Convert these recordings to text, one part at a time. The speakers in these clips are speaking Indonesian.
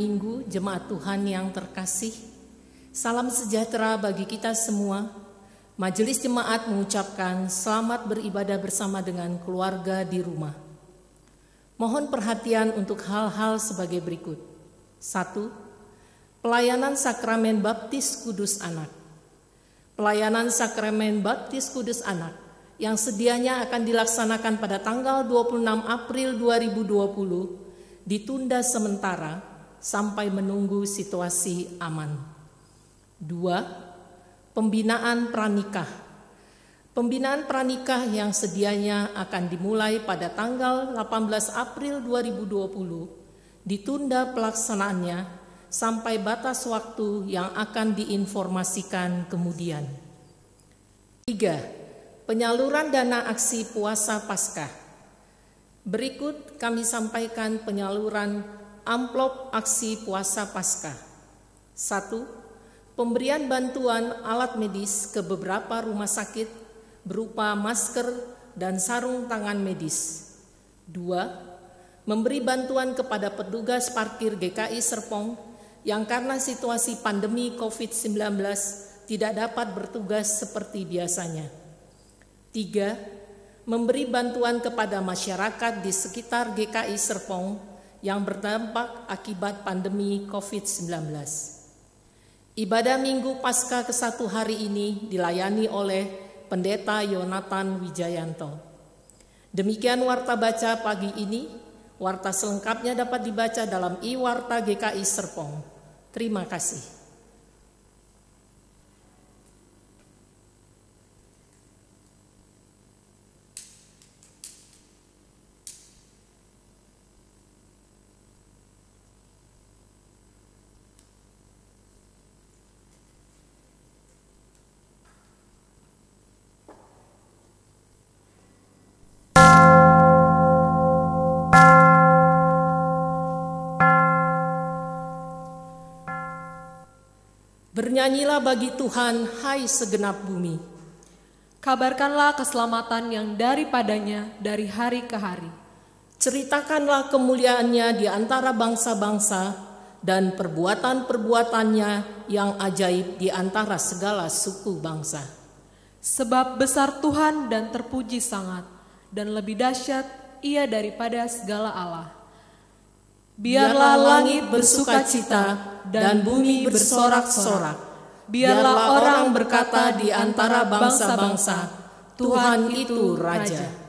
Minggu, jemaat Tuhan yang terkasih. Salam sejahtera bagi kita semua. Majelis jemaat mengucapkan selamat beribadah bersama dengan keluarga di rumah. Mohon perhatian untuk hal-hal sebagai berikut. 1. Pelayanan sakramen baptis kudus anak. Pelayanan sakramen baptis kudus anak yang sedianya akan dilaksanakan pada tanggal 26 April 2020 ditunda sementara sampai menunggu situasi aman. 2. Pembinaan pranikah. Pembinaan pranikah yang sedianya akan dimulai pada tanggal 18 April 2020 ditunda pelaksanaannya sampai batas waktu yang akan diinformasikan kemudian. 3. Penyaluran dana aksi puasa Paskah. Berikut kami sampaikan penyaluran amplop aksi puasa Paskah. 1. Pemberian bantuan alat medis ke beberapa rumah sakit berupa masker dan sarung tangan medis. 2. Memberi bantuan kepada petugas parkir GKI Serpong yang karena situasi pandemi COVID-19 tidak dapat bertugas seperti biasanya. 3. Memberi bantuan kepada masyarakat di sekitar GKI Serpong yang berdampak akibat pandemi COVID-19. Ibadah Minggu Paskah ke-1 hari ini dilayani oleh Pendeta Yonatan Wijayanto. Demikian warta baca pagi ini. Warta selengkapnya dapat dibaca dalam I-Warta GKI Serpong. Terima kasih. Bernyanyilah bagi Tuhan, hai segenap bumi. Kabarkanlah keselamatan yang daripadanya dari hari ke hari. Ceritakanlah kemuliaannya di antara bangsa-bangsa dan perbuatan-perbuatannya yang ajaib di antara segala suku bangsa. Sebab besar Tuhan dan terpuji sangat, dan lebih dahsyat Ia daripada segala Allah. Biarlah langit bersukacita dan bumi bersorak-sorak. Biarlah orang berkata di antara bangsa-bangsa, Tuhan itu Raja.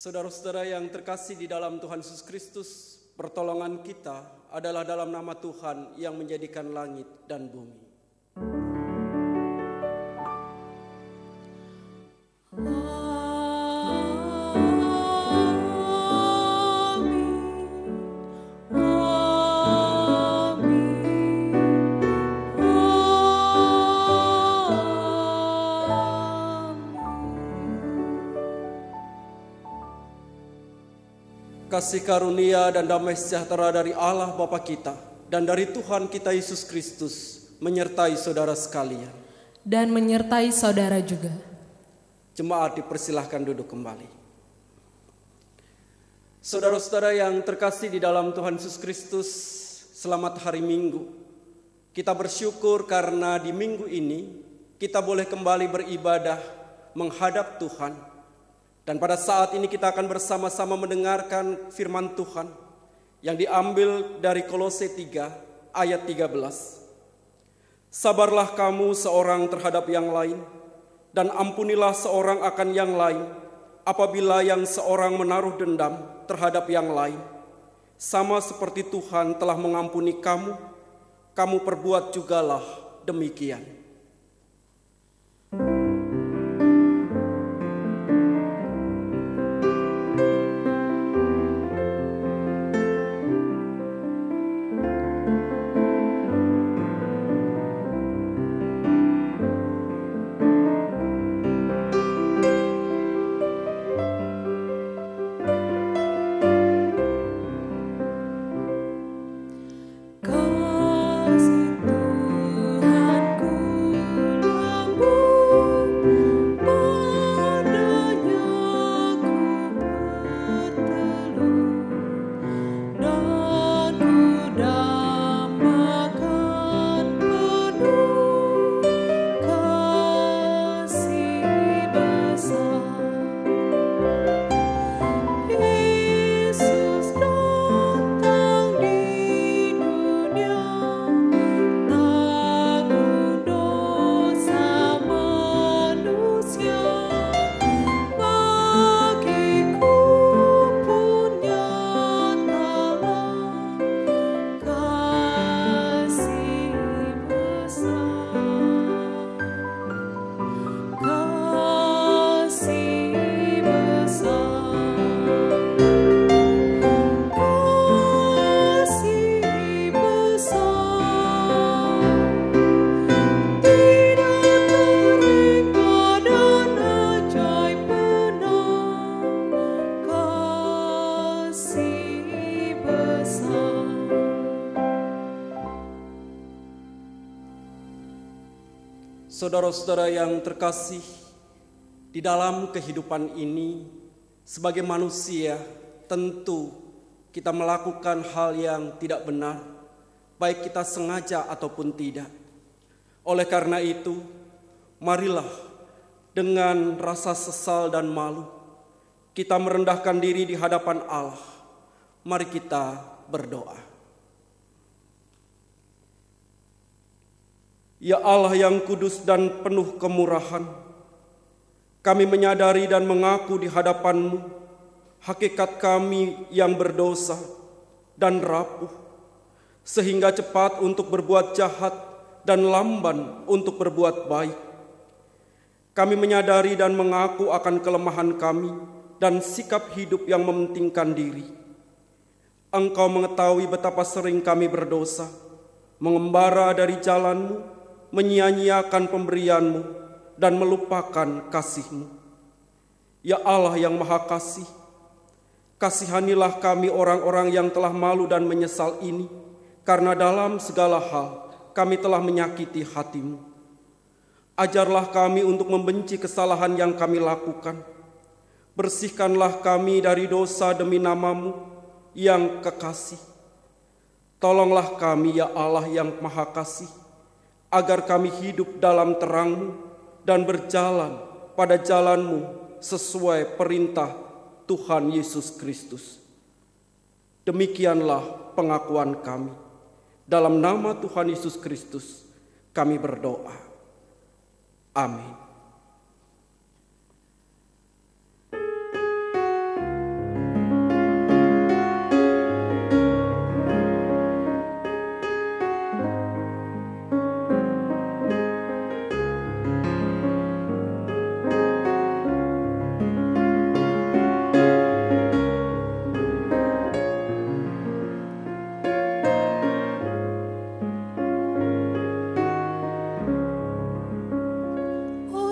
Saudara-saudara yang terkasih di dalam Tuhan Yesus Kristus, pertolongan kita adalah dalam nama Tuhan yang menjadikan langit dan bumi. kasih karunia dan damai sejahtera dari Allah Bapa kita dan dari Tuhan kita Yesus Kristus menyertai saudara sekalian. Dan menyertai saudara juga. Jemaat dipersilahkan duduk kembali. Saudara-saudara yang terkasih di dalam Tuhan Yesus Kristus, selamat hari Minggu. Kita bersyukur karena di minggu ini kita boleh kembali beribadah menghadap Tuhan. Dan pada saat ini kita akan bersama-sama mendengarkan firman Tuhan yang diambil dari Kolose 3 ayat 13. Sabarlah kamu seorang terhadap yang lain, dan ampunilah seorang akan yang lain apabila yang seorang menaruh dendam terhadap yang lain. Sama seperti Tuhan telah mengampuni kamu, kamu perbuat jugalah demikian. Saudara-saudara yang terkasih, di dalam kehidupan ini sebagai manusia tentu kita melakukan hal yang tidak benar, baik kita sengaja ataupun tidak. Oleh karena itu, marilah dengan rasa sesal dan malu kita merendahkan diri di hadapan Allah. Mari kita berdoa. Ya Allah yang kudus dan penuh kemurahan, kami menyadari dan mengaku di hadapan-Mu hakikat kami yang berdosa dan rapuh, sehingga cepat untuk berbuat jahat dan lamban untuk berbuat baik. Kami menyadari dan mengaku akan kelemahan kami dan sikap hidup yang mementingkan diri. Engkau mengetahui betapa sering kami berdosa, mengembara dari jalan-Mu, menyia-nyiakan pemberian-Mu dan melupakan kasih-Mu. Ya Allah yang Maha Kasih, kasihanilah kami orang-orang yang telah malu dan menyesal ini, karena dalam segala hal kami telah menyakiti hati-Mu. Ajarlah kami untuk membenci kesalahan yang kami lakukan. Bersihkanlah kami dari dosa demi nama-Mu yang kekasih. Tolonglah kami ya Allah yang Maha Kasih, agar kami hidup dalam terang-Mu dan berjalan pada jalan-Mu sesuai perintah Tuhan Yesus Kristus. Demikianlah pengakuan kami. Dalam nama Tuhan Yesus Kristus kami berdoa. Amin. Oh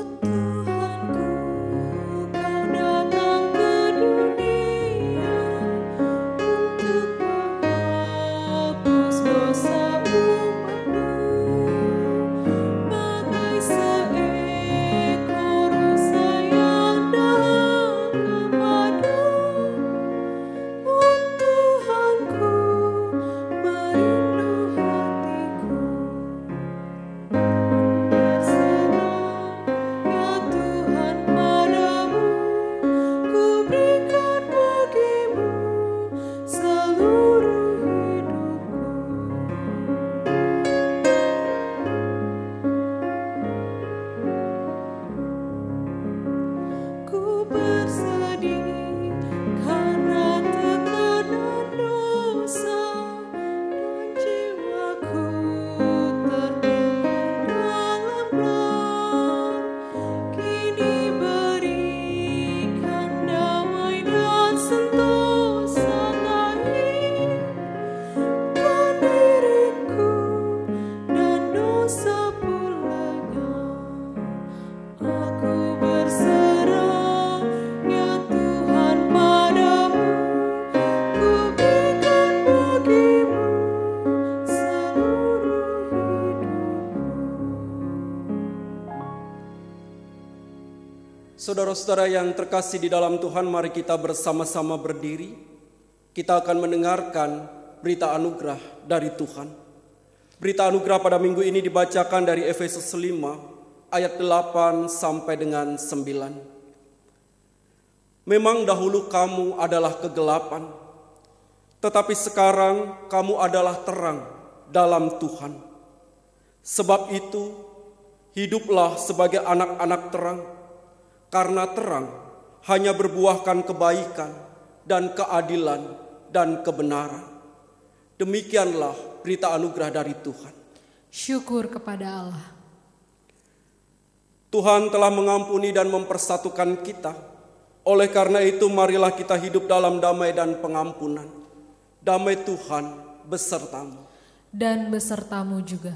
Saudara-saudara yang terkasih di dalam Tuhan, mari kita bersama-sama berdiri. Kita akan mendengarkan berita anugerah dari Tuhan. Berita anugerah pada minggu ini dibacakan dari Efesus 5 ayat 8 sampai dengan 9. Memang dahulu kamu adalah kegelapan, tetapi sekarang kamu adalah terang dalam Tuhan. Sebab itu, hiduplah sebagai anak-anak terang, karena terang hanya berbuahkan kebaikan dan keadilan dan kebenaran. Demikianlah berita anugerah dari Tuhan. Syukur kepada Allah. Tuhan telah mengampuni dan mempersatukan kita. Oleh karena itu, marilah kita hidup dalam damai dan pengampunan. Damai Tuhan besertamu. Dan besertamu juga.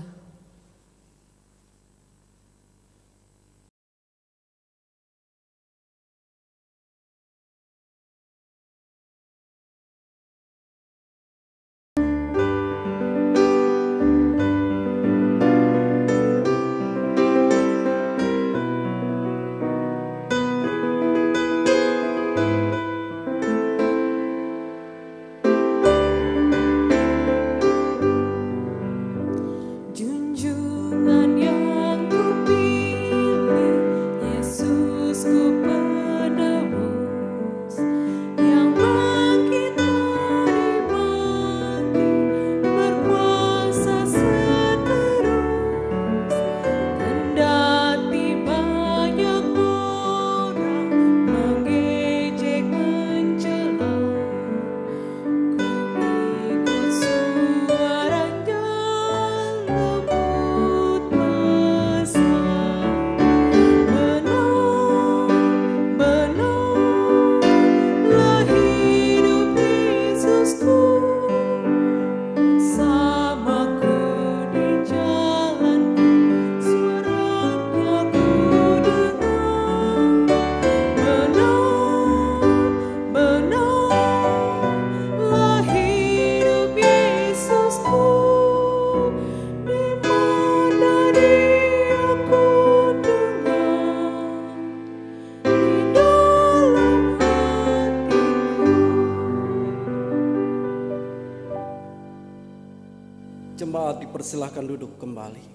Jemaat dipersilahkan duduk kembali.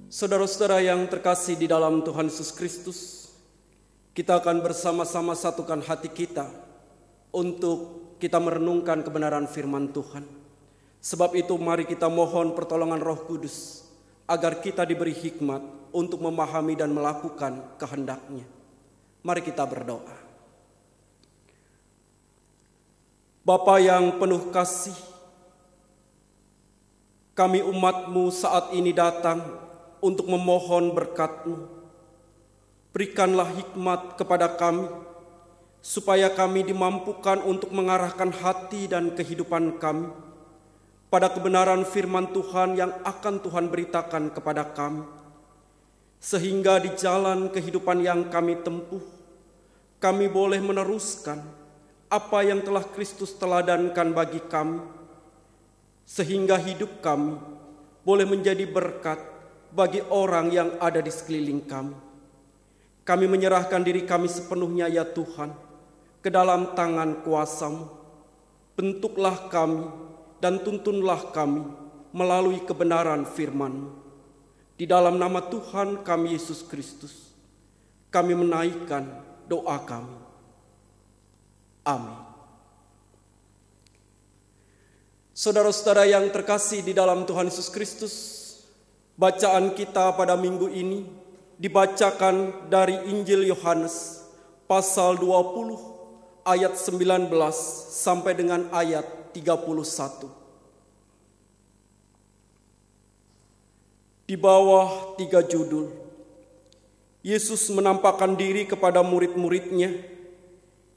Saudara-saudara yang terkasih di dalam Tuhan Yesus Kristus, kita akan bersama-sama satukan hati kita untuk kita merenungkan kebenaran firman Tuhan. Sebab itu mari kita mohon pertolongan Roh Kudus agar kita diberi hikmat untuk memahami dan melakukan kehendak-Nya. Mari kita berdoa. Bapa yang penuh kasih, kami umat-Mu saat ini datang untuk memohon berkat-Mu. Berikanlah hikmat kepada kami, supaya kami dimampukan untuk mengarahkan hati dan kehidupan kami pada kebenaran firman Tuhan yang akan Tuhan beritakan kepada kami. Sehingga di jalan kehidupan yang kami tempuh, kami boleh meneruskan apa yang telah Kristus teladankan bagi kami, sehingga hidup kami boleh menjadi berkat bagi orang yang ada di sekeliling kami. Kami menyerahkan diri kami sepenuhnya ya Tuhan, ke dalam tangan kuasa-Mu. Bentuklah kami dan tuntunlah kami melalui kebenaran firman-Mu. Di dalam nama Tuhan kami Yesus Kristus, kami menaikkan doa kami. Amin. Saudara-saudara yang terkasih di dalam Tuhan Yesus Kristus, bacaan kita pada minggu ini dibacakan dari Injil Yohanes pasal 20 ayat 19 sampai dengan ayat 31. Di bawah 3 judul, Yesus menampakkan diri kepada murid-muridnya,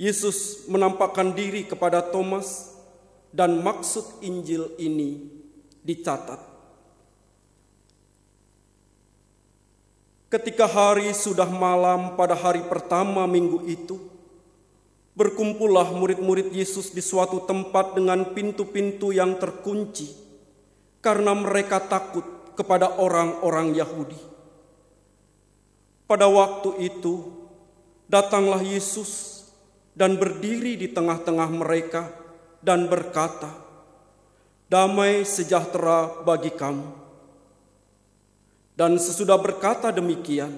Yesus menampakkan diri kepada Thomas, dan maksud Injil ini dicatat. Ketika hari sudah malam pada hari pertama minggu itu, berkumpullah murid-murid Yesus di suatu tempat dengan pintu-pintu yang terkunci, karena mereka takut kepada orang-orang Yahudi. Pada waktu itu, datanglah Yesus dan berdiri di tengah-tengah mereka dan berkata, "Damai sejahtera bagi kamu." Dan sesudah berkata demikian,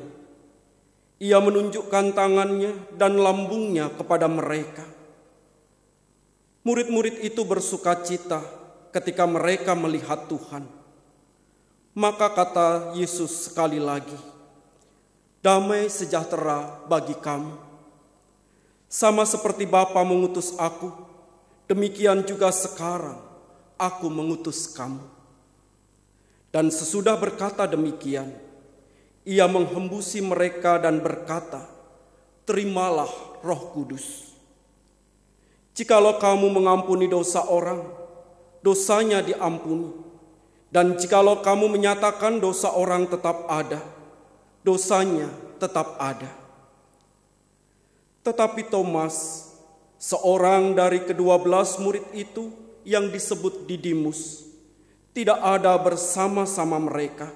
ia menunjukkan tangannya dan lambungnya kepada mereka. Murid-murid itu bersukacita ketika mereka melihat Tuhan. Maka kata Yesus sekali lagi, "Damai sejahtera bagi kamu. Sama seperti Bapa mengutus aku, demikian juga sekarang aku mengutus kamu." Dan sesudah berkata demikian, ia menghembusi mereka dan berkata, "Terimalah Roh Kudus. Jikalau kamu mengampuni dosa orang, dosanya diampuni. Dan jikalau kamu menyatakan dosa orang tetap ada, dosanya tetap ada." Tetapi Thomas, seorang dari ke-12 murid itu yang disebut Didimus, tidak ada bersama-sama mereka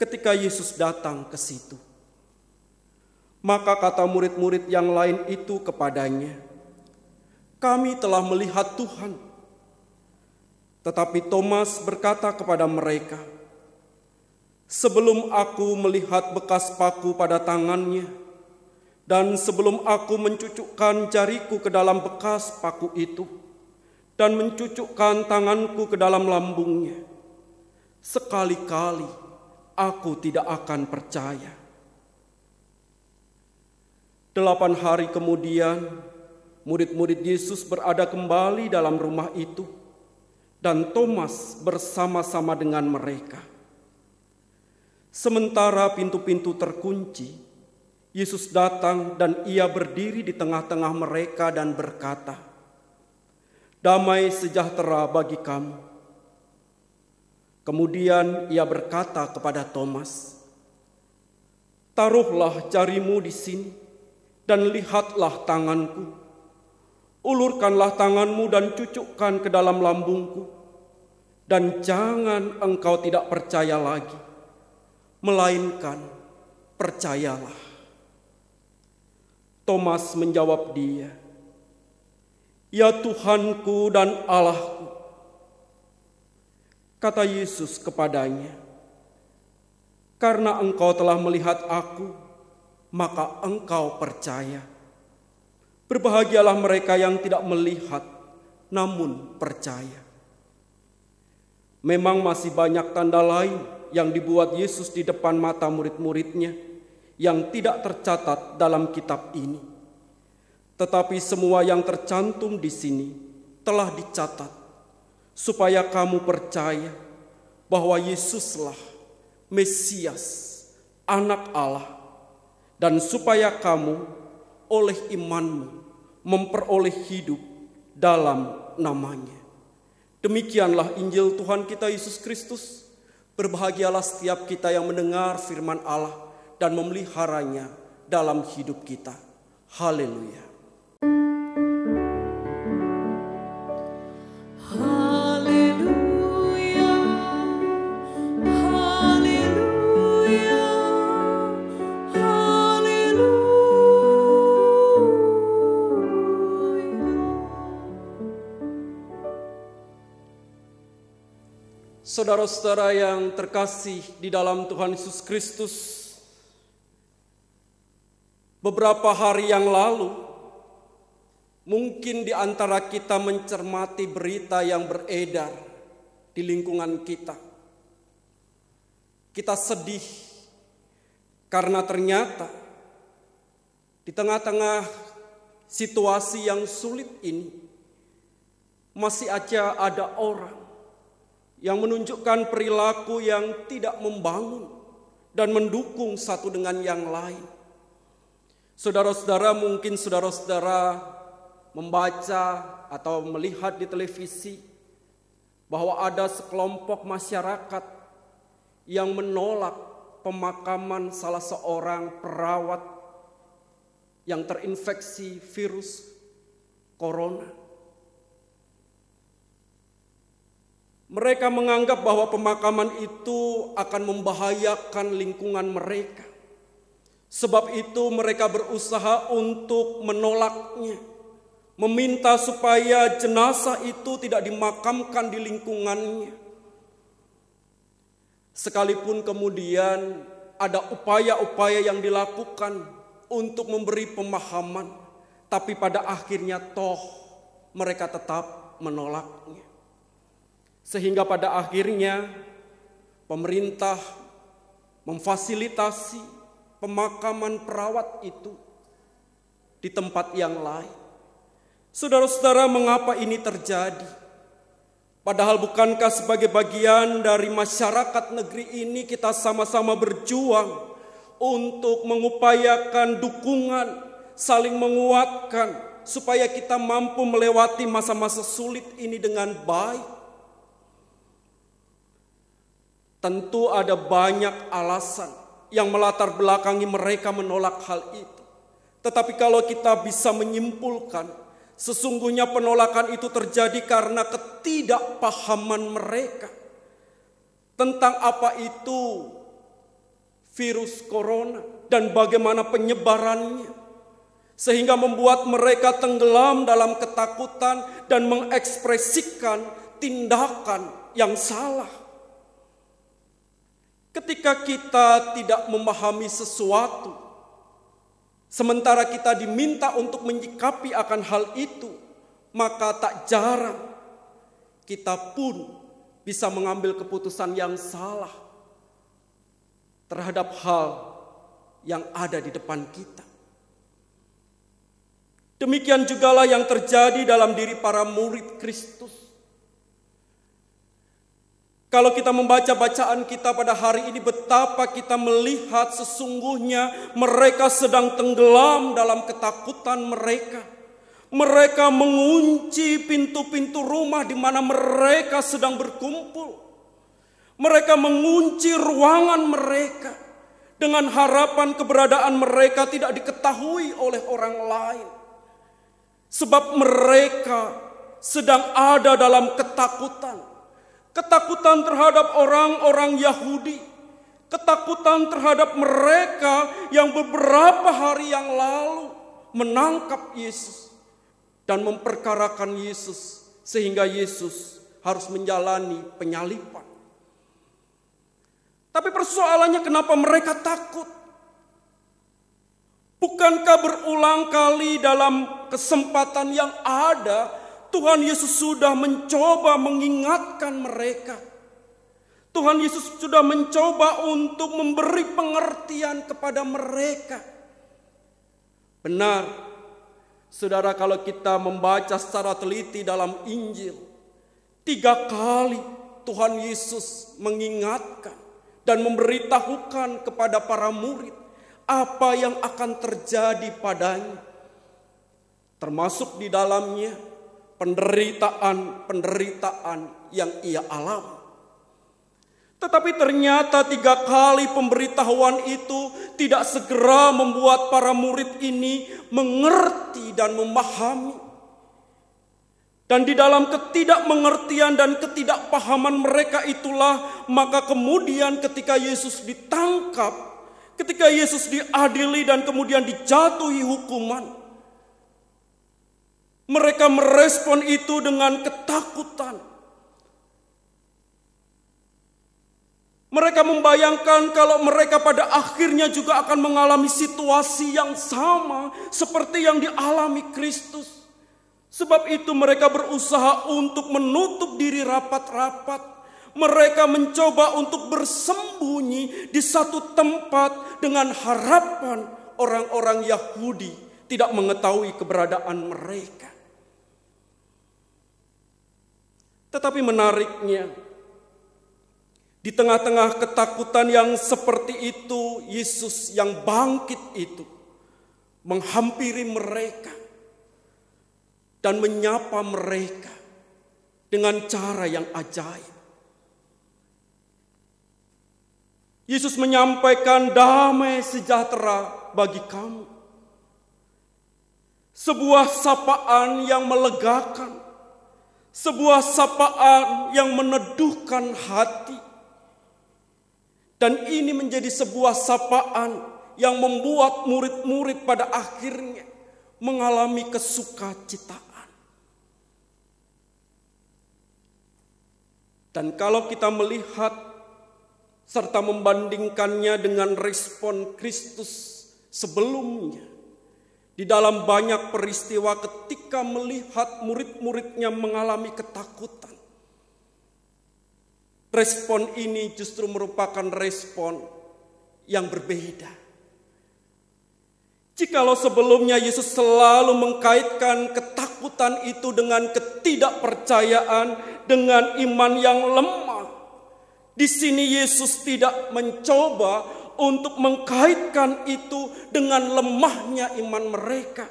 ketika Yesus datang ke situ. Maka kata murid-murid yang lain itu kepadanya, "Kami telah melihat Tuhan." Tetapi Thomas berkata kepada mereka, "Sebelum aku melihat bekas paku pada tangannya, dan sebelum aku mencucukkan jariku ke dalam bekas paku itu, dan mencucukkan tanganku ke dalam lambungnya, sekali-kali aku tidak akan percaya." 8 hari kemudian, murid-murid Yesus berada kembali dalam rumah itu, dan Thomas bersama-sama dengan mereka. Sementara pintu-pintu terkunci, Yesus datang dan ia berdiri di tengah-tengah mereka dan berkata, "Damai sejahtera bagi kamu." Kemudian ia berkata kepada Thomas, "Taruhlah jarimu di sini dan lihatlah tanganku. Ulurkanlah tanganmu dan cucukkan ke dalam lambungku, dan jangan engkau tidak percaya lagi, melainkan percayalah." Thomas menjawab dia, "Ya Tuhanku dan Allahku." Kata Yesus kepadanya, "Karena engkau telah melihat aku, maka engkau percaya. Berbahagialah mereka yang tidak melihat, namun percaya." Memang masih banyak tanda lain yang dibuat Yesus di depan mata murid-muridnya yang tidak tercatat dalam kitab ini. Tetapi semua yang tercantum di sini telah dicatat, supaya kamu percaya bahwa Yesuslah Mesias, Anak Allah, dan supaya kamu oleh imanmu memperoleh hidup dalam namanya. Demikianlah Injil Tuhan kita Yesus Kristus. Berbahagialah setiap kita yang mendengar firman Allah dan memeliharanya dalam hidup kita. Haleluya. Haleluya. Saudara-saudara yang terkasih di dalam Tuhan Yesus Kristus, beberapa hari yang lalu, mungkin di antara kita mencermati berita yang beredar di lingkungan kita. Kita sedih karena ternyata di tengah-tengah situasi yang sulit ini, masih aja ada orang yang menunjukkan perilaku yang tidak membangun dan mendukung satu dengan yang lain. Saudara-saudara, mungkin saudara-saudara membaca atau melihat di televisi bahwa ada sekelompok masyarakat yang menolak pemakaman salah seorang perawat yang terinfeksi virus corona. Mereka menganggap bahwa pemakaman itu akan membahayakan lingkungan mereka. Sebab itu mereka berusaha untuk menolaknya, meminta supaya jenazah itu tidak dimakamkan di lingkungannya. Sekalipun kemudian ada upaya-upaya yang dilakukan untuk memberi pemahaman, tapi pada akhirnya toh mereka tetap menolaknya. Sehingga pada akhirnya pemerintah memfasilitasi pemakaman perawat itu di tempat yang lain. Saudara-saudara, mengapa ini terjadi? Padahal bukankah sebagai bagian dari masyarakat negeri ini kita sama-sama berjuang untuk mengupayakan dukungan, saling menguatkan supaya kita mampu melewati masa-masa sulit ini dengan baik. Tentu ada banyak alasan yang melatar belakangi mereka menolak hal itu. Tetapi kalau kita bisa menyimpulkan, sesungguhnya penolakan itu terjadi karena ketidakpahaman mereka tentang apa itu virus corona dan bagaimana penyebarannya. Sehingga membuat mereka tenggelam dalam ketakutan dan mengekspresikan tindakan yang salah. Ketika kita tidak memahami sesuatu, sementara kita diminta untuk menyikapi akan hal itu, maka tak jarang kita pun bisa mengambil keputusan yang salah terhadap hal yang ada di depan kita. Demikian jugalah yang terjadi dalam diri para murid Kristus. Kalau kita membaca bacaan kita pada hari ini, betapa kita melihat sesungguhnya mereka sedang tenggelam dalam ketakutan mereka. Mereka mengunci pintu-pintu rumah di mana mereka sedang berkumpul. Mereka mengunci ruangan mereka dengan harapan keberadaan mereka tidak diketahui oleh orang lain. Sebab mereka sedang ada dalam ketakutan. Ketakutan terhadap orang-orang Yahudi, ketakutan terhadap mereka yang beberapa hari yang lalu menangkap Yesus dan memperkarakan Yesus sehingga Yesus harus menjalani penyaliban. Tapi persoalannya, kenapa mereka takut? Bukankah berulang kali dalam kesempatan yang ada Tuhan Yesus sudah mencoba mengingatkan mereka. Tuhan Yesus sudah mencoba untuk memberi pengertian kepada mereka. Benar, saudara, kalau kita membaca secara teliti dalam Injil, 3 kali Tuhan Yesus mengingatkan dan memberitahukan kepada para murid apa yang akan terjadi padanya. Termasuk di dalamnya penderitaan yang ia alami. Tetapi ternyata 3 kali pemberitahuan itu tidak segera membuat para murid ini mengerti dan memahami. Dan di dalam ketidakmengertian dan ketidakpahaman mereka itulah, maka kemudian ketika Yesus ditangkap, ketika Yesus diadili dan kemudian dijatuhi hukuman, mereka merespon itu dengan ketakutan. Mereka membayangkan kalau mereka pada akhirnya juga akan mengalami situasi yang sama seperti yang dialami Kristus. Sebab itu mereka berusaha untuk menutup diri rapat-rapat. Mereka mencoba untuk bersembunyi di satu tempat dengan harapan orang-orang Yahudi tidak mengetahui keberadaan mereka. Tetapi menariknya, di tengah-tengah ketakutan yang seperti itu, Yesus yang bangkit itu menghampiri mereka dan menyapa mereka dengan cara yang ajaib. Yesus menyampaikan damai sejahtera bagi kamu. Sebuah sapaan yang melegakan, sebuah sapaan yang meneduhkan hati. Dan ini menjadi sebuah sapaan yang membuat murid-murid pada akhirnya mengalami kesukacitaan. Dan kalau kita melihat serta membandingkannya dengan respon Kristus sebelumnya, di dalam banyak peristiwa ketika melihat murid-muridnya mengalami ketakutan, respon ini justru merupakan respon yang berbeda. Jikalau sebelumnya Yesus selalu mengkaitkan ketakutan itu dengan ketidakpercayaan, dengan iman yang lemah, di sini Yesus tidak mencoba untuk mengkaitkan itu dengan lemahnya iman mereka.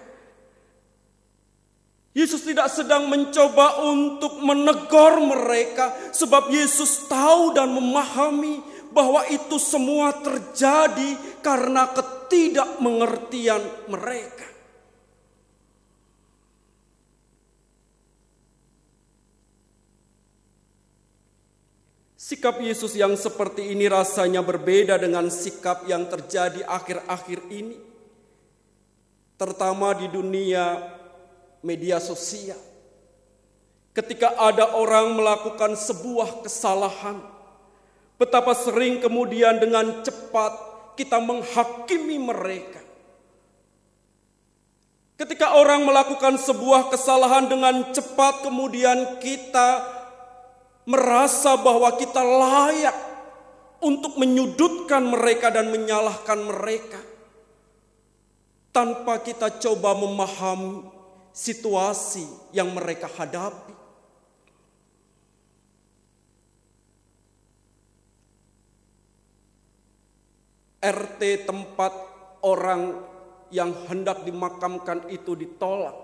Yesus tidak sedang mencoba untuk menegur mereka, sebab Yesus tahu dan memahami bahwa itu semua terjadi karena ketidakmengertian mereka. Sikap Yesus yang seperti ini rasanya berbeda dengan sikap yang terjadi akhir-akhir ini, terutama di dunia media sosial. Ketika ada orang melakukan sebuah kesalahan, betapa sering kemudian dengan cepat kita menghakimi mereka. Ketika orang melakukan sebuah kesalahan dengan cepat, kemudian kita merasa bahwa kita layak untuk menyudutkan mereka dan menyalahkan mereka, tanpa kita coba memahami situasi yang mereka hadapi. RT tempat orang yang hendak dimakamkan itu ditolak,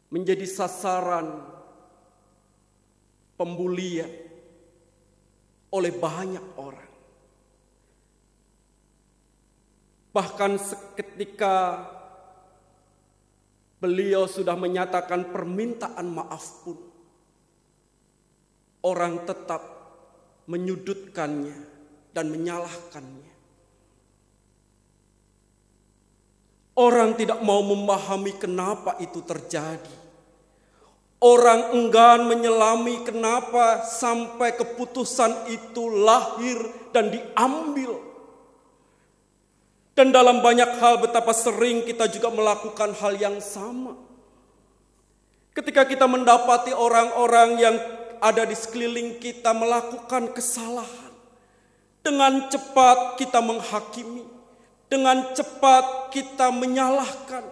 menjadi sasaran pembulian oleh banyak orang. Bahkan ketika beliau sudah menyatakan permintaan maaf pun, orang tetap menyudutkannya dan menyalahkannya. Orang tidak mau memahami kenapa itu terjadi. Orang enggan menyelami kenapa sampai keputusan itu lahir dan diambil. Dan dalam banyak hal betapa sering kita juga melakukan hal yang sama. Ketika kita mendapati orang-orang yang ada di sekeliling kita melakukan kesalahan, dengan cepat kita menghakimi, dengan cepat kita menyalahkan,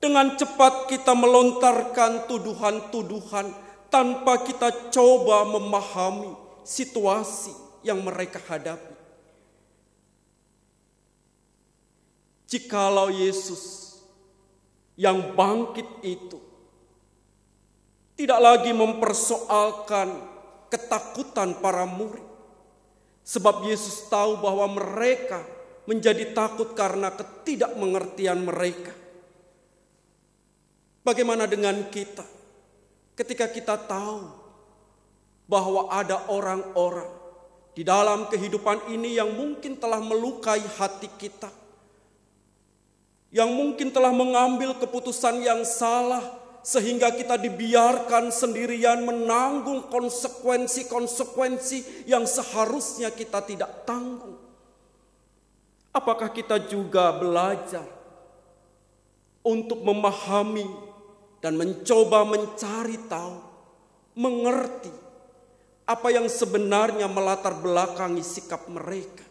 dengan cepat kita melontarkan tuduhan-tuduhan tanpa kita coba memahami situasi yang mereka hadapi. Jikalau Yesus yang bangkit itu tidak lagi mempersoalkan ketakutan para murid, sebab Yesus tahu bahwa mereka menjadi takut karena ketidakmengertian mereka. Bagaimana dengan kita ketika kita tahu bahwa ada orang-orang di dalam kehidupan ini yang mungkin telah melukai hati kita, yang mungkin telah mengambil keputusan yang salah sehingga kita dibiarkan sendirian menanggung konsekuensi-konsekuensi yang seharusnya kita tidak tanggung? Apakah kita juga belajar untuk memahami dan mencoba mencari tahu, mengerti apa yang sebenarnya melatar belakangi sikap mereka?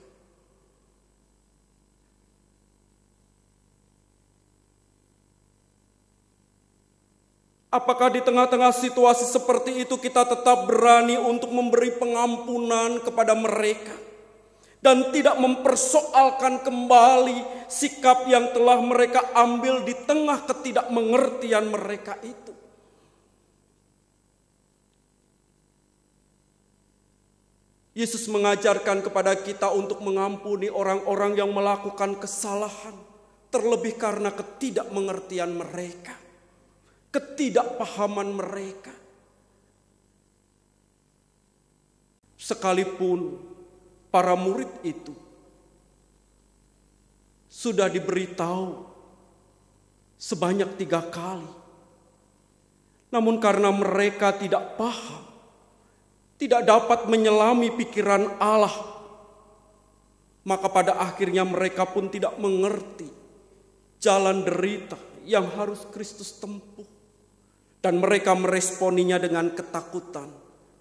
Apakah di tengah-tengah situasi seperti itu kita tetap berani untuk memberi pengampunan kepada mereka dan tidak mempersoalkan kembali sikap yang telah mereka ambil di tengah ketidakmengertian mereka itu? Yesus mengajarkan kepada kita untuk mengampuni orang-orang yang melakukan kesalahan, terlebih karena ketidakmengertian mereka, ketidakpahaman mereka. Sekalipun para murid itu sudah diberitahu sebanyak 3 kali, namun karena mereka tidak paham, tidak dapat menyelami pikiran Allah, maka pada akhirnya mereka pun tidak mengerti jalan derita yang harus Kristus tempuh. Dan mereka meresponinya dengan ketakutan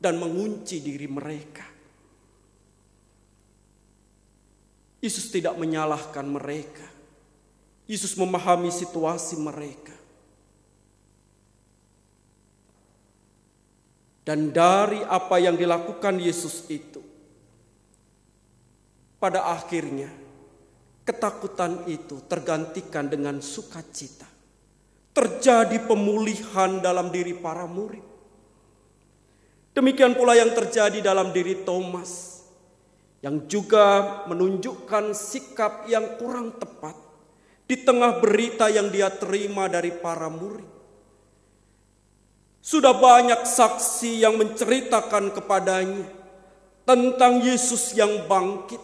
dan mengunci diri mereka. Yesus tidak menyalahkan mereka. Yesus memahami situasi mereka. Dan dari apa yang dilakukan Yesus itu, pada akhirnya ketakutan itu tergantikan dengan sukacita. Terjadi pemulihan dalam diri para murid. Demikian pula yang terjadi dalam diri Thomas, yang juga menunjukkan sikap yang kurang tepat di tengah berita yang dia terima dari para murid. Sudah banyak saksi yang menceritakan kepadanya tentang Yesus yang bangkit,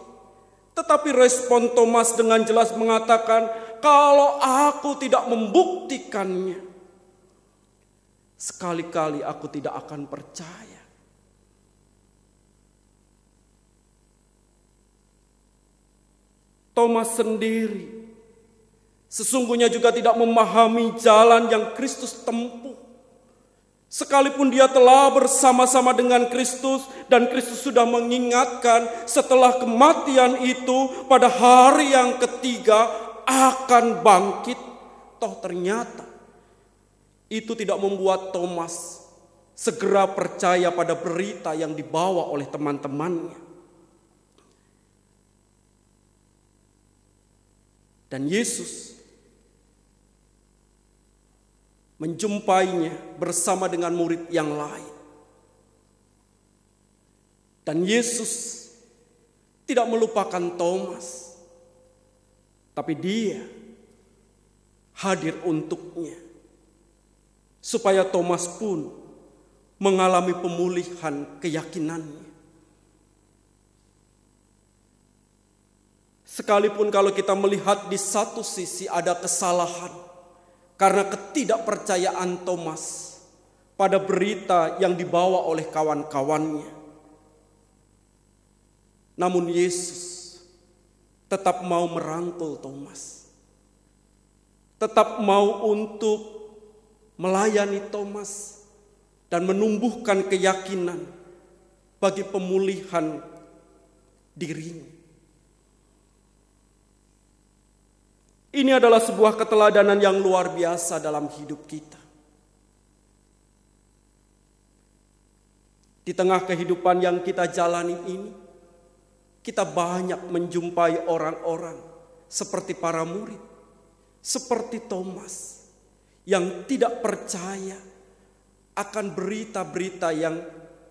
tetapi respon Thomas dengan jelas mengatakan, kalau aku tidak membuktikannya, sekali-kali aku tidak akan percaya. Thomas sendiri sesungguhnya juga tidak memahami jalan yang Kristus tempuh. Sekalipun dia telah bersama-sama dengan Kristus dan Kristus sudah mengingatkan setelah kematian itu pada hari yang ketiga akan bangkit, toh ternyata itu tidak membuat Thomas segera percaya pada berita yang dibawa oleh teman-temannya. Dan Yesus menjumpainya bersama dengan murid yang lain. Dan Yesus tidak melupakan Thomas, tapi dia hadir untuknya, supaya Thomas pun mengalami pemulihan keyakinannya. Sekalipun kalau kita melihat di satu sisi ada kesalahan karena ketidakpercayaan Thomas pada berita yang dibawa oleh kawan-kawannya, namun Yesus tetap mau merangkul Thomas, tetap mau untuk melayani Thomas dan menumbuhkan keyakinan bagi pemulihan dirinya. Ini adalah sebuah keteladanan yang luar biasa dalam hidup kita. Di tengah kehidupan yang kita jalani ini, kita banyak menjumpai orang-orang seperti para murid, seperti Thomas, yang tidak percaya akan berita-berita yang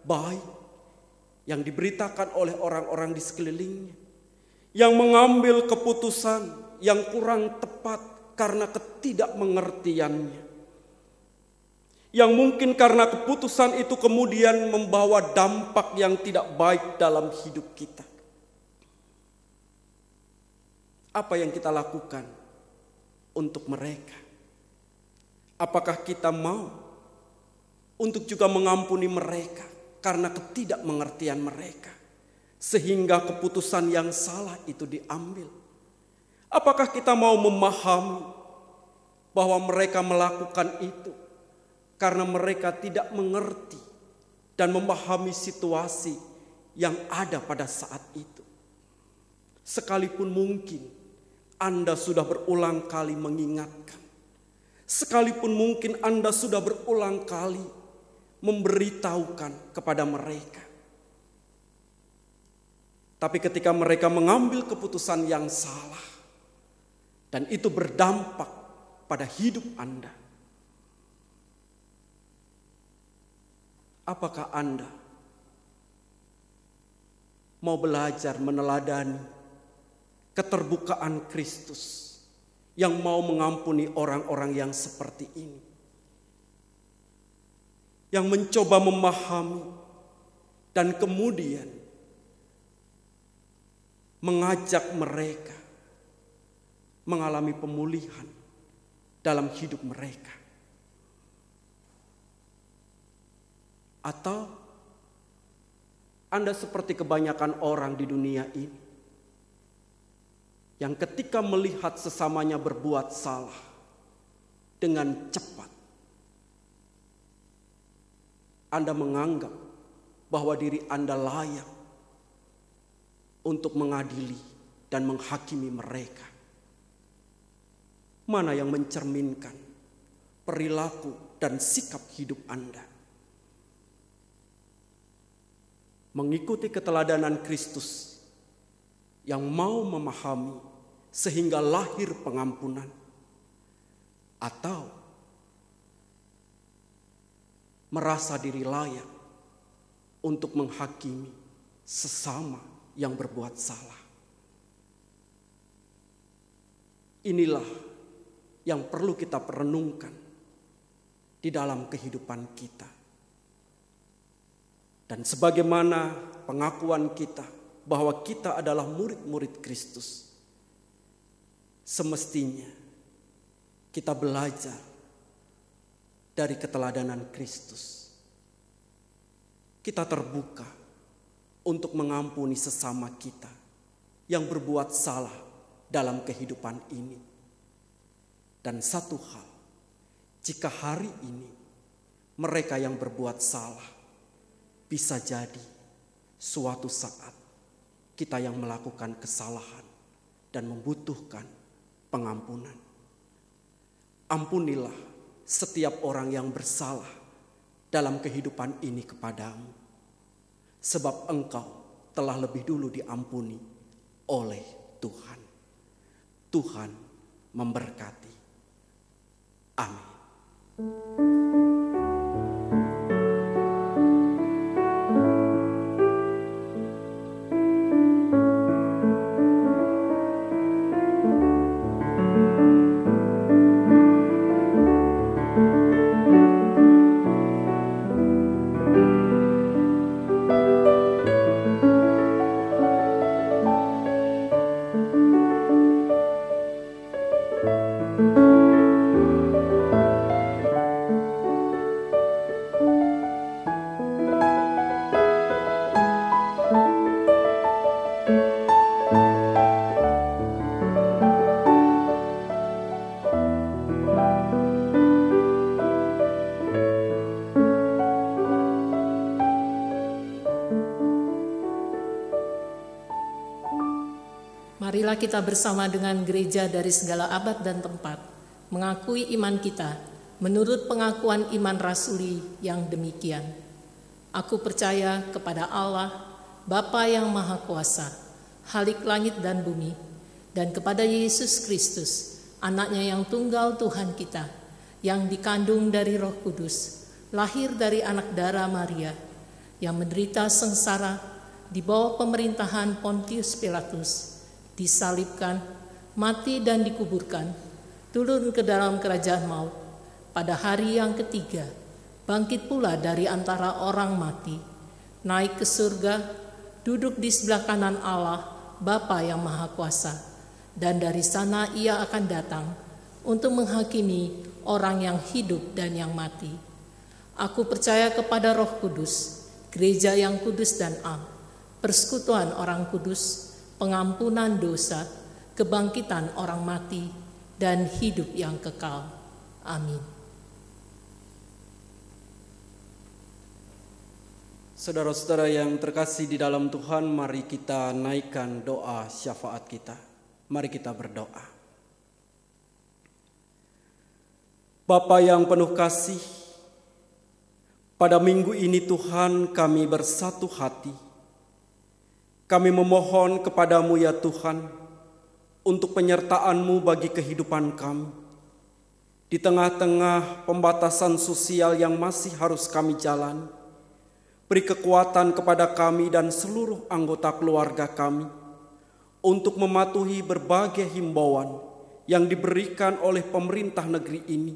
baik yang diberitakan oleh orang-orang di sekelilingnya, yang mengambil keputusan yang kurang tepat karena ketidakmengertiannya, yang mungkin karena keputusan itu kemudian membawa dampak yang tidak baik dalam hidup kita. Apa yang kita lakukan untuk mereka? Apakah kita mau untuk juga mengampuni mereka karena ketidakmengertian mereka, sehingga keputusan yang salah itu diambil? Apakah kita mau memahami bahwa mereka melakukan itu karena mereka tidak mengerti dan memahami situasi yang ada pada saat itu? Sekalipun mungkin Anda sudah berulang kali mengingatkan, sekalipun mungkin Anda sudah berulang kali memberitahukan kepada mereka, tapi ketika mereka mengambil keputusan yang salah dan itu berdampak pada hidup Anda, apakah Anda mau belajar meneladani keterbukaan Kristus yang mau mengampuni orang-orang yang seperti ini, yang mencoba memahami dan kemudian mengajak mereka mengalami pemulihan dalam hidup mereka? Atau Anda seperti kebanyakan orang di dunia ini yang ketika melihat sesamanya berbuat salah dengan cepat, Anda menganggap bahwa diri Anda layak untuk mengadili dan menghakimi mereka? Mana yang mencerminkan perilaku dan sikap hidup Anda? Mengikuti keteladanan Kristus yang mau memahami sehingga lahir pengampunan, atau merasa diri layak untuk menghakimi sesama yang berbuat salah? Inilah yang perlu kita perenungkan di dalam kehidupan kita. Dan sebagaimana pengakuan kita bahwa kita adalah murid-murid Kristus, semestinya kita belajar dari keteladanan Kristus. Kita terbuka untuk mengampuni sesama kita yang berbuat salah dalam kehidupan ini. Dan satu hal, jika hari ini mereka yang berbuat salah, bisa jadi suatu saat kita yang melakukan kesalahan dan membutuhkan pengampunan. Ampunilah setiap orang yang bersalah dalam kehidupan ini kepadamu, sebab Engkau telah lebih dulu diampuni oleh Tuhan. Tuhan memberkati. Amin. Marilah kita bersama dengan gereja dari segala abad dan tempat mengakui iman kita menurut pengakuan iman rasuli yang demikian. Aku percaya kepada Allah, Bapa yang Maha Kuasa, Khalik langit dan bumi, dan kepada Yesus Kristus, Anaknya yang tunggal Tuhan kita, yang dikandung dari Roh Kudus, lahir dari anak darah Maria, yang menderita sengsara di bawah pemerintahan Pontius Pilatus, disalibkan, mati dan dikuburkan, turun ke dalam kerajaan maut, pada hari yang ketiga, bangkit pula dari antara orang mati, naik ke surga, duduk di sebelah kanan Allah, Bapa yang Maha Kuasa, dan dari sana ia akan datang untuk menghakimi orang yang hidup dan yang mati. Aku percaya kepada Roh Kudus, gereja yang kudus dan am, persekutuan orang kudus, pengampunan dosa, kebangkitan orang mati, dan hidup yang kekal. Amin. Saudara-saudara yang terkasih di dalam Tuhan, mari kita naikkan doa syafaat kita. Mari kita berdoa. Bapa yang penuh kasih, pada minggu ini Tuhan kami bersatu hati. Kami memohon kepadamu ya Tuhan, untuk penyertaan-Mu bagi kehidupan kami. Di tengah-tengah pembatasan sosial yang masih harus kami jalani, beri kekuatan kepada kami dan seluruh anggota keluarga kami untuk mematuhi berbagai himbauan yang diberikan oleh pemerintah negeri ini,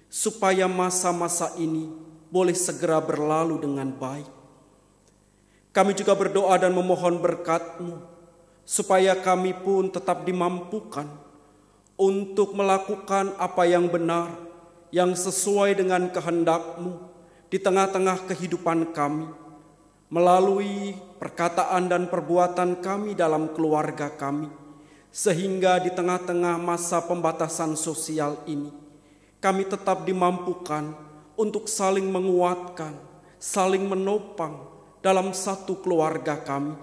supaya masa-masa ini boleh segera berlalu dengan baik. Kami juga berdoa dan memohon berkat-Mu, supaya kami pun tetap dimampukan untuk melakukan apa yang benar, yang sesuai dengan kehendak-Mu di tengah-tengah kehidupan kami, melalui perkataan dan perbuatan kami dalam keluarga kami, sehingga di tengah-tengah masa pembatasan sosial ini, kami tetap dimampukan untuk saling menguatkan, saling menopang dalam satu keluarga kami,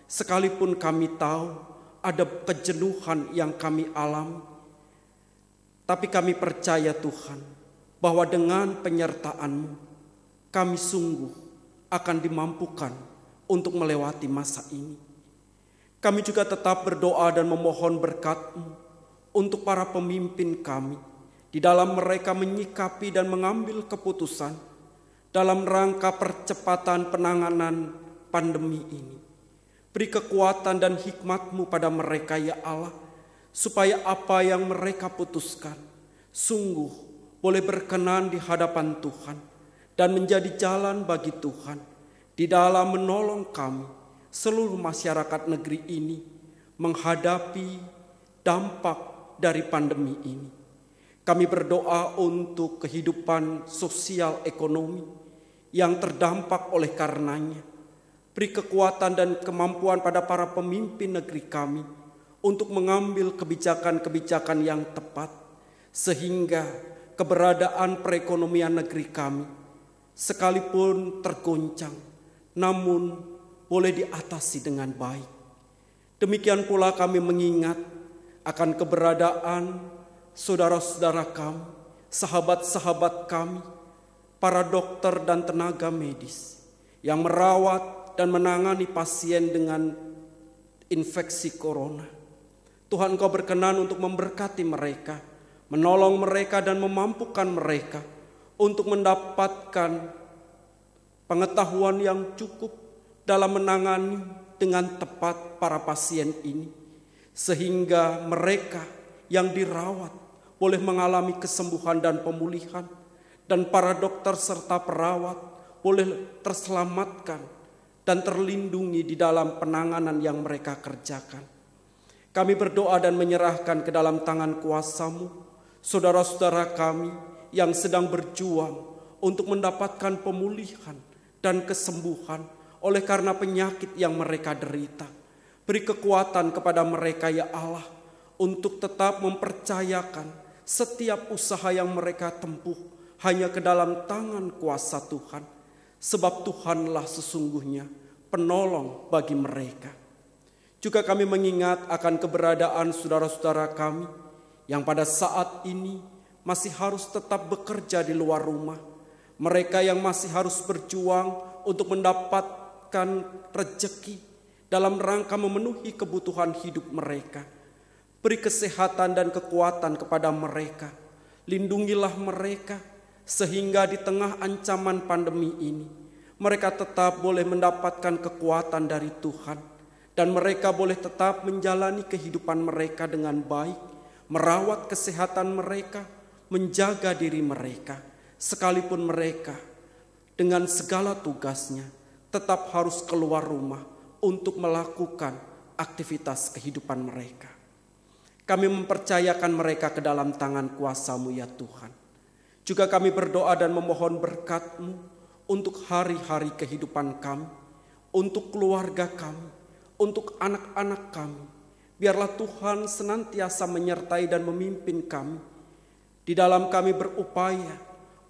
sekalipun kami tahu ada kejenuhan yang kami alami. Tapi kami percaya Tuhan, bahwa dengan penyertaan-Mu, kami sungguh akan dimampukan untuk melewati masa ini. Kami juga tetap berdoa dan memohon berkat-Mu untuk para pemimpin kami, di dalam mereka menyikapi dan mengambil keputusan dalam rangka percepatan penanganan pandemi ini. Beri kekuatan dan hikmat-Mu pada mereka ya Allah, supaya apa yang mereka putuskan sungguh boleh berkenan di hadapan Tuhan dan menjadi jalan bagi Tuhan di dalam menolong kami, seluruh masyarakat negeri ini, menghadapi dampak dari pandemi ini. Kami berdoa untuk kehidupan sosial ekonomi yang terdampak oleh karenanya. Beri kekuatan dan kemampuan pada para pemimpin negeri kami untuk mengambil kebijakan-kebijakan yang tepat, sehingga keberadaan perekonomian negeri kami sekalipun tergoncang, namun boleh diatasi dengan baik. Demikian pula kami mengingat akan keberadaan saudara-saudara kami, sahabat-sahabat kami, para dokter dan tenaga medis yang merawat dan menangani pasien dengan infeksi corona. Tuhan, Engkau berkenan untuk memberkati mereka, menolong mereka dan memampukan mereka untuk mendapatkan pengetahuan yang cukup dalam menangani dengan tepat para pasien ini, sehingga mereka yang dirawat boleh mengalami kesembuhan dan pemulihan, dan para dokter serta perawat boleh terselamatkan dan terlindungi di dalam penanganan yang mereka kerjakan. Kami berdoa dan menyerahkan ke dalam tangan kuasa-Mu saudara-saudara kami yang sedang berjuang untuk mendapatkan pemulihan dan kesembuhan oleh karena penyakit yang mereka derita. Beri kekuatan kepada mereka ya Allah, untuk tetap mempercayakan setiap usaha yang mereka tempuh hanya ke dalam tangan kuasa Tuhan, sebab Tuhanlah sesungguhnya penolong bagi mereka. Juga kami mengingat akan keberadaan saudara-saudara kami yang pada saat ini masih harus tetap bekerja di luar rumah. Mereka yang masih harus berjuang untuk mendapatkan rezeki dalam rangka memenuhi kebutuhan hidup mereka. Beri kesehatan dan kekuatan kepada mereka. Lindungilah mereka, sehingga di tengah ancaman pandemi ini, mereka tetap boleh mendapatkan kekuatan dari Tuhan, dan mereka boleh tetap menjalani kehidupan mereka dengan baik, merawat kesehatan mereka, menjaga diri mereka, sekalipun mereka dengan segala tugasnya tetap harus keluar rumah untuk melakukan aktivitas kehidupan mereka. Kami mempercayakan mereka ke dalam tangan kuasa-Mu ya Tuhan. Juga kami berdoa dan memohon berkat-Mu untuk hari-hari kehidupan kami, untuk keluarga kami, untuk anak-anak kami. Biarlah Tuhan senantiasa menyertai dan memimpin kami. Di dalam kami berupaya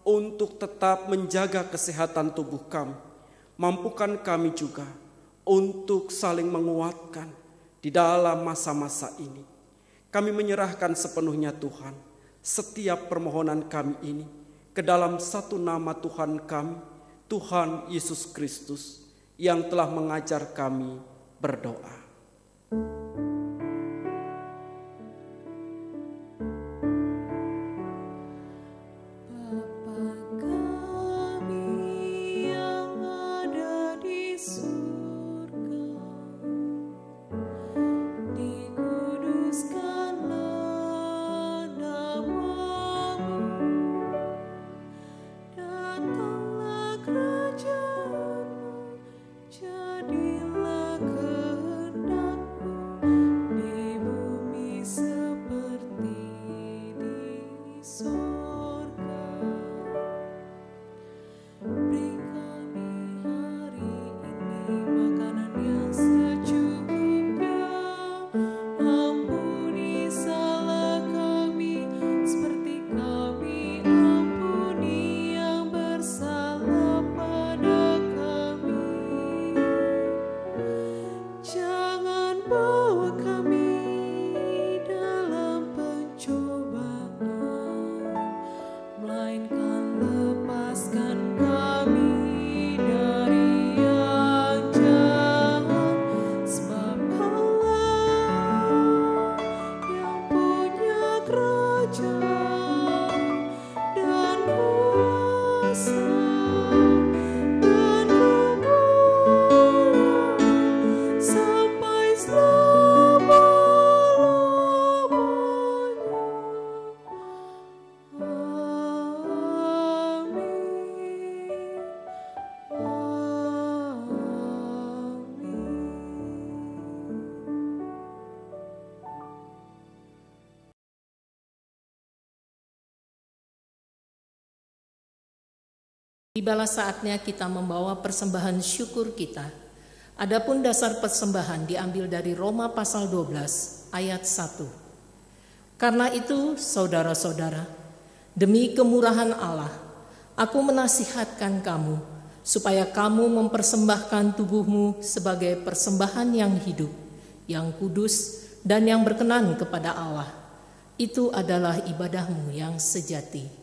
untuk tetap menjaga kesehatan tubuh kami. Mampukan kami juga untuk saling menguatkan di dalam masa-masa ini. Kami menyerahkan sepenuhnya Tuhan setiap permohonan kami ini ke dalam satu nama Tuhan kami, Tuhan Yesus Kristus, yang telah mengajar kami berdoa. Tibalah saatnya kita membawa persembahan syukur kita. Adapun dasar persembahan diambil dari Roma pasal 12 ayat 1. Karena itu, saudara-saudara, demi kemurahan Allah, aku menasihatkan kamu supaya kamu mempersembahkan tubuhmu sebagai persembahan yang hidup, yang kudus, dan yang berkenan kepada Allah. Itu adalah ibadahmu yang sejati.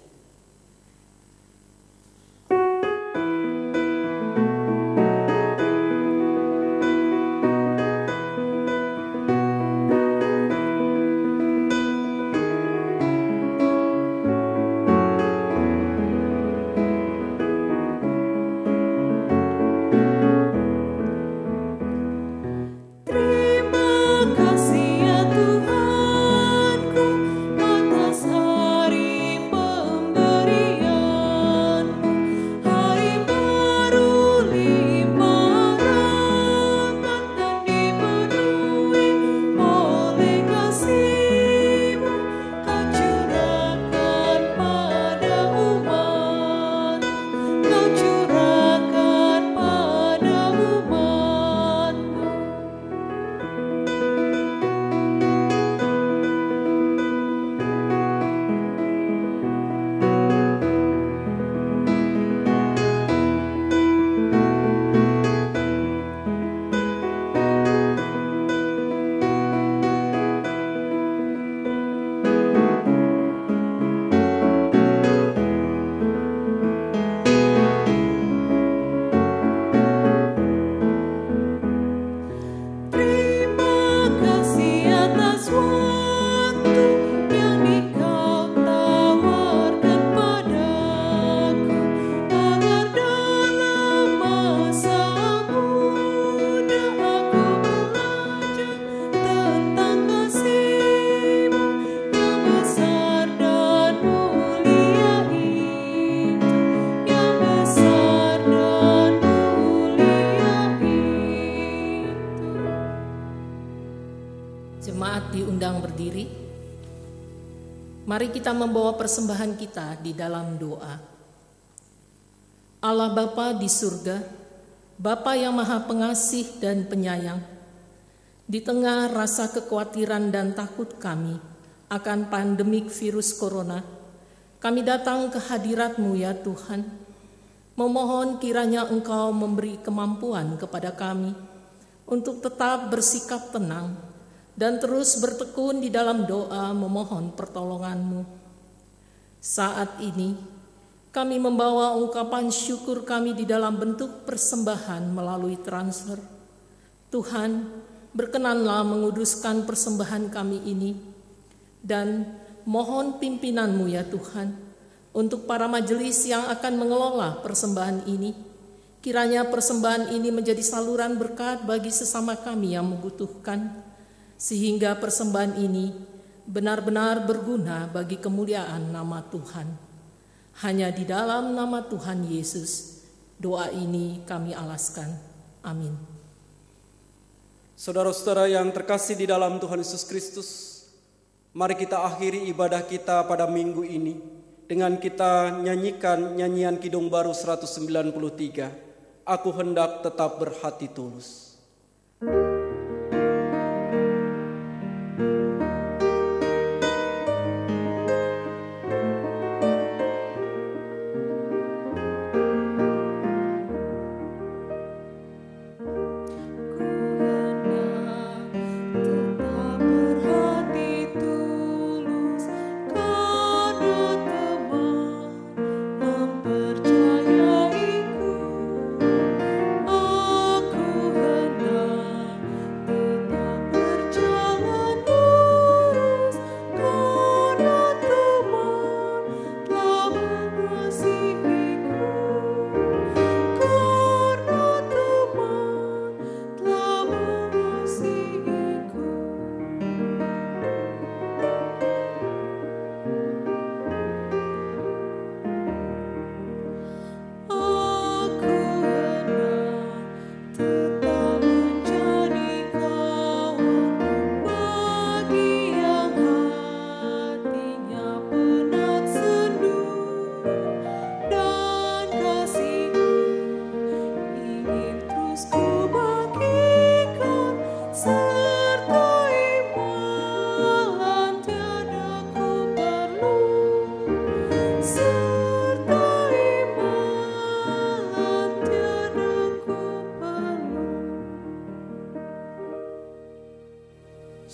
Jemaat diundang berdiri. Mari kita membawa persembahan kita di dalam doa. Allah Bapa di surga, Bapa yang Maha Pengasih dan Penyayang, di tengah rasa kekhawatiran dan takut kami akan pandemik virus corona, kami datang ke hadirat-Mu ya Tuhan, memohon kiranya Engkau memberi kemampuan kepada kami untuk tetap bersikap tenang dan terus bertekun di dalam doa memohon pertolongan-Mu. Saat ini, kami membawa ungkapan syukur kami di dalam bentuk persembahan melalui transfer. Tuhan, berkenanlah menguduskan persembahan kami ini, dan mohon pimpinan-Mu ya Tuhan, untuk para majelis yang akan mengelola persembahan ini. Kiranya persembahan ini menjadi saluran berkat bagi sesama kami yang membutuhkan, sehingga persembahan ini benar-benar berguna bagi kemuliaan nama Tuhan. Hanya di dalam nama Tuhan Yesus, doa ini kami alaskan. Amin. Saudara-saudara yang terkasih di dalam Tuhan Yesus Kristus, mari kita akhiri ibadah kita pada minggu ini dengan kita nyanyikan nyanyian Kidung Baru 193, Aku Hendak Tetap Berhati Tulus.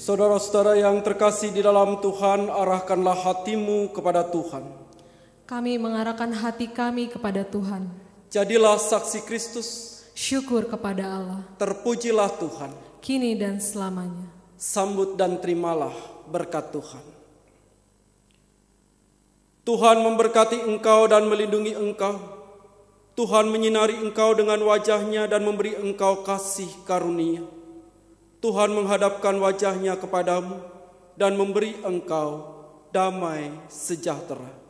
Saudara-saudara yang terkasih di dalam Tuhan, arahkanlah hatimu kepada Tuhan. Kami mengarahkan hati kami kepada Tuhan. Jadilah saksi Kristus. Syukur kepada Allah. Terpujilah Tuhan. Kini dan selamanya. Sambut dan terimalah berkat Tuhan. Tuhan memberkati engkau dan melindungi engkau. Tuhan menyinari engkau dengan wajah-Nya dan memberi engkau kasih karunia. Tuhan menghadapkan wajah-Nya kepadamu dan memberi engkau damai sejahtera.